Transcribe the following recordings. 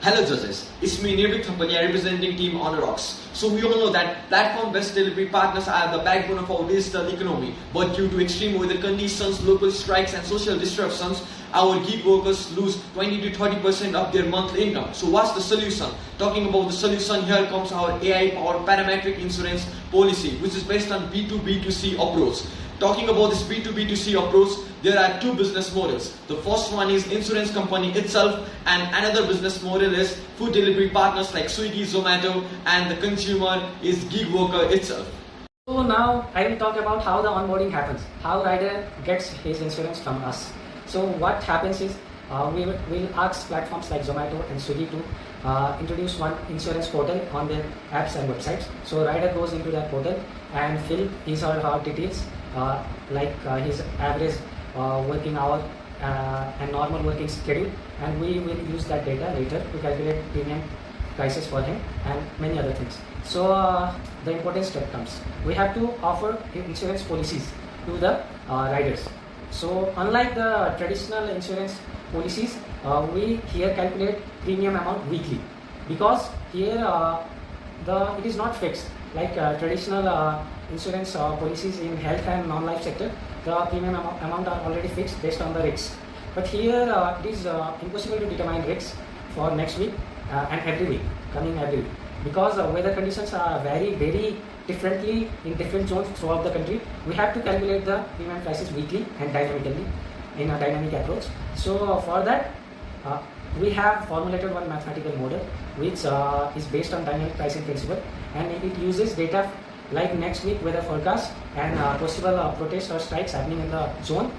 Hello judges, it's me Nirvik Company representing Team UnderDogs. So we all know that platform-based delivery partners are the backbone of our digital economy. But due to extreme weather conditions, local strikes and social disruptions, our gig workers lose 20 to 30% of their monthly income. So what's the solution? Talking about the solution, here comes our AI-powered Parametric insurance policy, which is based on B2B2C approach. Talking about this B2B2C approach, there are two business models. The first one is insurance company itself, and another business model is food delivery partners like Swiggy, Zomato, and the consumer is gig worker itself. So now I will talk about how the onboarding happens, how rider gets his insurance from us. So what happens is we will ask platforms like Zomato and Swiggy to introduce one insurance portal on their apps and websites. So rider goes into that portal and fill his or her details like his average working hour and normal working schedule, and we will use that data later to calculate premium prices for him and many other things. So the important step comes. We have to offer insurance policies to the riders. So unlike the traditional insurance policies, we here calculate premium amount weekly, because here it is not fixed like traditional insurance policies in health and non-life sector. The premium amount are already fixed based on the risks. But here it is impossible to determine risks for next week and every week, coming every week, because weather conditions are vary very differently in different zones throughout the country. We have to calculate the premium prices weekly and dynamically in a dynamic approach. So for that, we have formulated one mathematical model which is based on dynamic pricing principle, and it uses data like next week weather forecast and possible protests or strikes happening in the zone.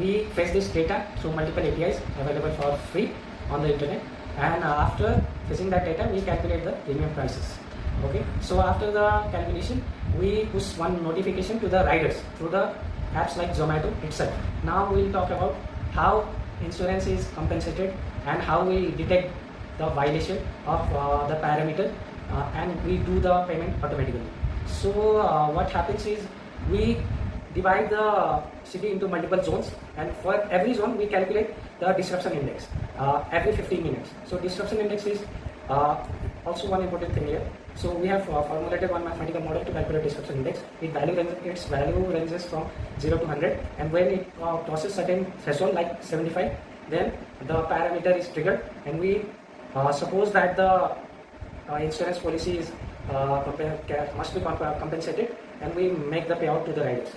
We fetch this data through multiple APIs available for free on the internet, and after fetching that data we calculate the premium prices. Okay, so after the calculation we push one notification to the riders through the apps like Zomato itself. Now we will talk about how insurance is compensated and how we detect the violation of the parameter, and we do the payment automatically. So what happens is we divide the city into multiple zones, and for every zone we calculate the disruption index every 15 minutes. So disruption index is also one important thing here. So we have formulated one mathematical model to calculate disruption index. Its value ranges from 0 to 100, and when it crosses certain threshold like 75, then the parameter is triggered, and we suppose that the insurance policy is must be compensated, and we make the payout to the riders.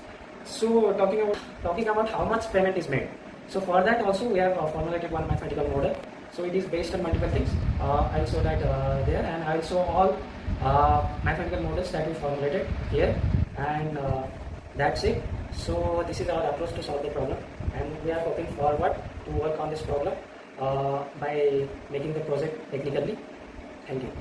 So talking about how much payment is made. So for that also we have formulated one mathematical model. So it is based on multiple things. I'll show that there, and I'll show all mathematical models that we formulated here, and that's it. So this is our approach to solve the problem, and we are looking forward to work on this problem by making the project technically. Thank you.